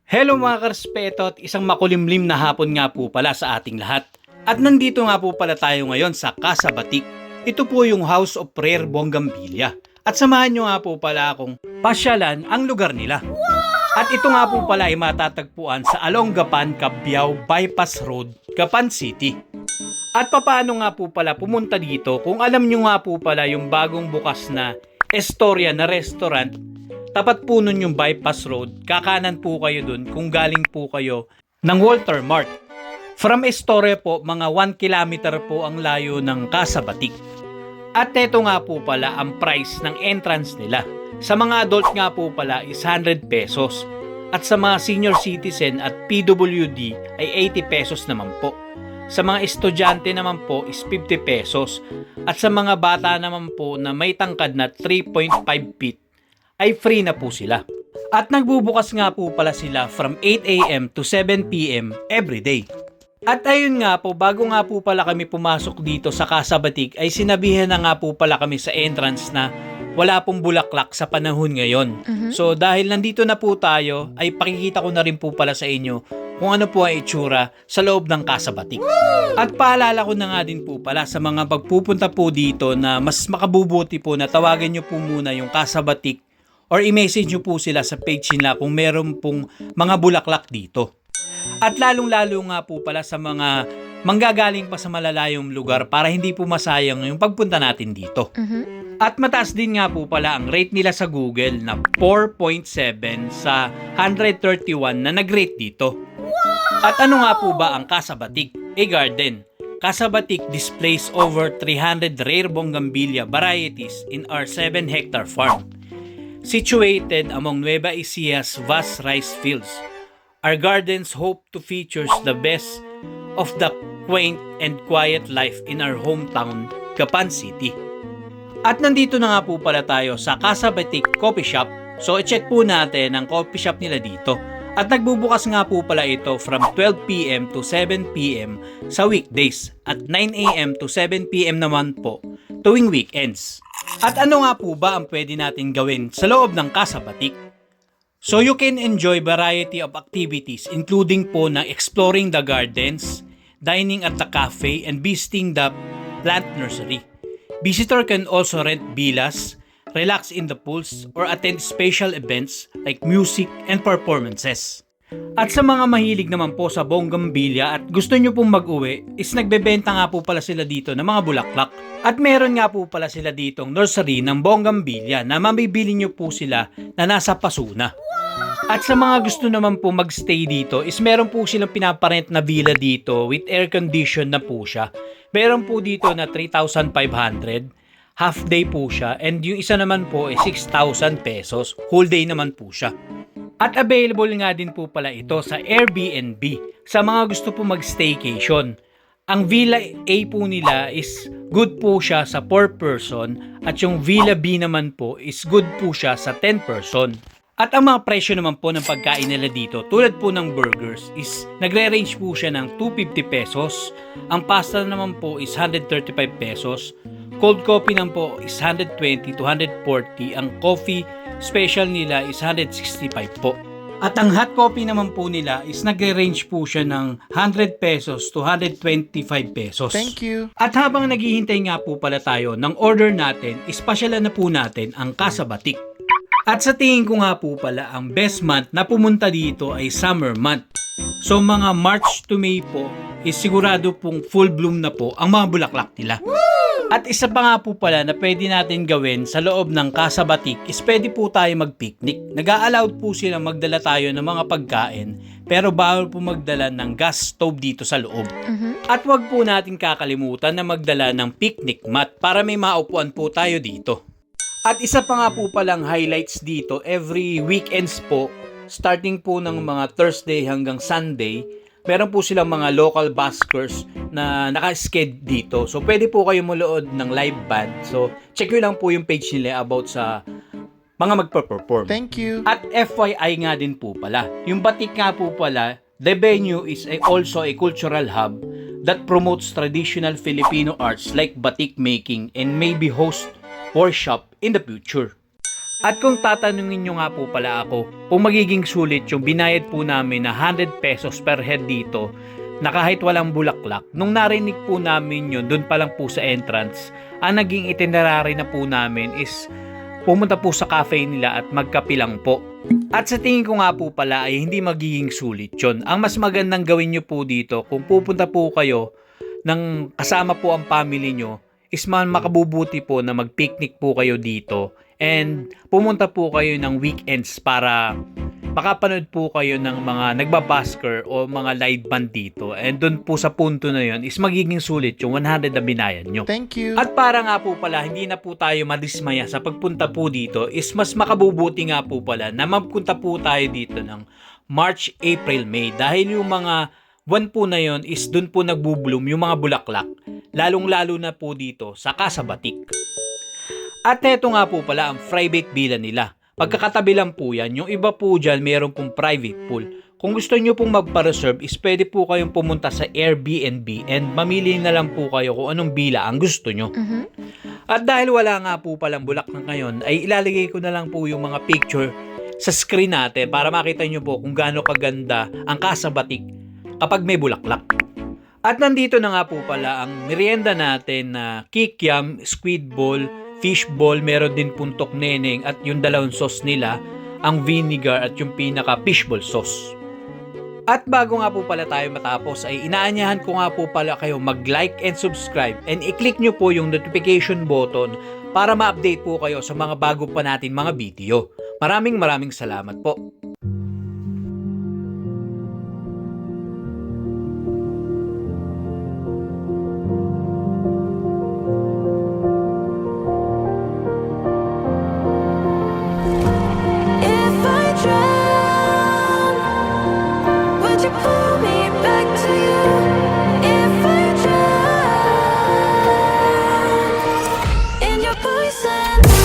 Hello mga karespeto at isang makulimlim na hapon nga po pala sa ating lahat. At nandito nga po pala tayo ngayon sa Casa Batik. Ito po yung House of Prayer Bougainvillea. At samahan nyo nga po pala akong pasyalan ang lugar nila. At ito nga po pala ay matatagpuan sa Along Gapan, Cabiao Bypass Road, Gapan City. At papaano nga po pala pumunta dito kung alam nyo nga po pala yung bagong bukas na Estoria na restaurant. Tapat po nun yung bypass road, kakanan po kayo dun kung galing po kayo ng Walter Mart. From Estoria po, mga 1 kilometer po ang layo ng Casa Batik. At eto nga po pala ang price ng entrance nila. Sa mga adult nga po pala is 100 pesos. At sa mga senior citizen at PWD ay 80 pesos naman po. Sa mga estudyante naman po is 50 pesos. At sa mga bata naman po na may tangkad na 3.5 feet, ay free na po sila. At nagbubukas nga po pala sila from 8 a.m. to 7 p.m. every day. At ayun nga po, bago nga po pala kami pumasok dito sa Casa Batik, ay sinabihan na nga po pala kami sa entrance na wala pong bulaklak sa panahon ngayon. So dahil nandito na po tayo, ay pakikita ko na rin po pala sa inyo kung ano po ang itsura sa loob ng Casa Batik. At paalala ko na nga din po pala sa mga pagpupunta po dito na mas makabubuti po na tawagan nyo po muna yung Casa Batik or i-message nyo po sila sa page nila kung meron pong mga bulaklak dito. At lalong-lalo nga po pala sa mga manggagaling pa sa malalayong lugar para hindi po masayang yung pagpunta natin dito. At mataas din nga po pala ang rate nila sa Google na 4.7 sa 131 na nag-rate dito. At ano nga po ba ang Casa Batik? A garden. Casa Batik displays over 300 rare Bougainvillea varieties in our 7-hectare farm. Situated among Nueva Ecia's vast rice fields, our gardens hope to feature the best of the quaint and quiet life in our hometown, Gapan City. At nandito na nga po pala tayo sa Casa Batik Coffee Shop. So i-check po natin ang coffee shop nila dito. At nagbubukas nga po pala ito from 12 p.m. to 7 p.m. sa weekdays at 9 a.m. to 7 p.m. naman po tuwing weekends. At ano nga po ba ang pwede natin gawin sa loob ng Casa Batik? So you can enjoy variety of activities including po na exploring the gardens, dining at the cafe, and visiting the plant nursery. Visitor can also rent villas, relax in the pools, or attend special events like music and performances. At sa mga mahilig naman po sa Bougainvillea at gusto nyo pong mag-uwi, is nagbebenta nga po pala sila dito ng mga bulaklak. At meron nga po pala sila ditong nursery ng Bougainvillea na mabibili nyo po sila na nasa Pasuna. At sa mga gusto naman po magstay dito, is meron po silang pinaparent na villa dito with air condition na po siya. Meron po dito na 3,500, half day po siya, and yung isa naman po ay 6,000 pesos, whole day naman po siya. At available nga din po pala ito sa Airbnb sa mga gusto po mag-staycation. Ang Villa A po nila is good po siya sa 4 person at yung Villa B naman po is good po siya sa 10 person. At ang mga presyo naman po ng pagkain nila dito, tulad po ng burgers, is nagre-range po siya ng 250 pesos. Ang pasta naman po is 135 pesos. Cold coffee naman po is 120 to 140. Ang coffee special nila is 165 po. At ang hot coffee naman po nila is nagre-range po siya ng 100 pesos to 125 pesos. Thank you. At habang naghihintay nga po pala tayo ng order natin, ispasyalan na po natin ang Casa Batik. At sa tingin ko nga po pala, ang best month na pumunta dito ay summer month. So mga March to May po, is sigurado pong full bloom na po ang mga bulaklak nila. At isa pa nga po pala na pwede natin gawin sa loob ng Casa Batik is pwede po tayo mag-picnic. Nag-a-allowed po sila magdala tayo ng mga pagkain, pero bawal po magdala ng gas stove dito sa loob. At wag po natin kakalimutan na magdala ng picnic mat para may maupuan po tayo dito. At isa pa nga po palang highlights dito, every weekends po, starting po ng mga Thursday hanggang Sunday, meron po silang mga local buskers na naka-sked dito. So, pwede po kayo manood ng live band. So, check nyo lang po yung page nila about sa mga magpa-perform. Thank you. At FYI nga din po pala, yung Batik nga po pala, the venue is also a cultural hub that promotes traditional Filipino arts like batik making and maybe host workshop in the future. At kung tatanungin nyo nga po pala ako, kung magiging sulit yung binayad po namin na 100 pesos per head dito, na kahit walang bulaklak, nung narinig po namin yun, dun pa lang po sa entrance, ang naging itinerary na po namin is pumunta po sa cafe nila at magkape lang po. At sa tingin ko nga po pala ay hindi magiging sulit yun. Ang mas magandang gawin nyo po dito, kung pupunta po kayo ng kasama po ang family nyo, is makabubuti po na mag-picnic po kayo dito and pumunta po kayo ng weekends para makapanood po kayo ng mga nagbabasker o mga live band dito. And doon po sa punto na yun is magiging sulit yung 100 na binayad nyo. Thank you. At para nga po pala, hindi na po tayo madismaya sa pagpunta po dito, is mas makabubuti nga po pala na magpunta po tayo dito ng March, April, May. Dahil yung mga buwan po na yun is doon po nagbubloom yung mga bulaklak. Lalong-lalo na po dito sa Casa Batik. At eto nga po pala ang private villa nila. Pagkakatabi lang po yan, yung iba po dyan meron pong private pool. Kung gusto nyo pong magpa-reserve is pwede po kayong pumunta sa Airbnb and mamili na lang po kayo kung anong villa ang gusto nyo. At dahil wala nga po palang bulaklak ngayon, ay ilalagay ko na lang po yung mga picture sa screen natin para makita nyo po kung gaano kaganda ang Casa Batik kapag may bulaklak. At nandito na nga po pala ang merienda natin na kikiam, squid ball, fish ball, meron din puntok neneng at yung dalawang sauce nila, ang vinegar at yung pinaka fishball sauce. At bago nga po pala tayo matapos ay inaanyahan ko nga po pala kayo mag-like and subscribe and i-click nyo po yung notification button para ma-update po kayo sa mga bago pa natin mga video. Maraming salamat po. If I drown, would you pull me back to you? If I drown in your poison.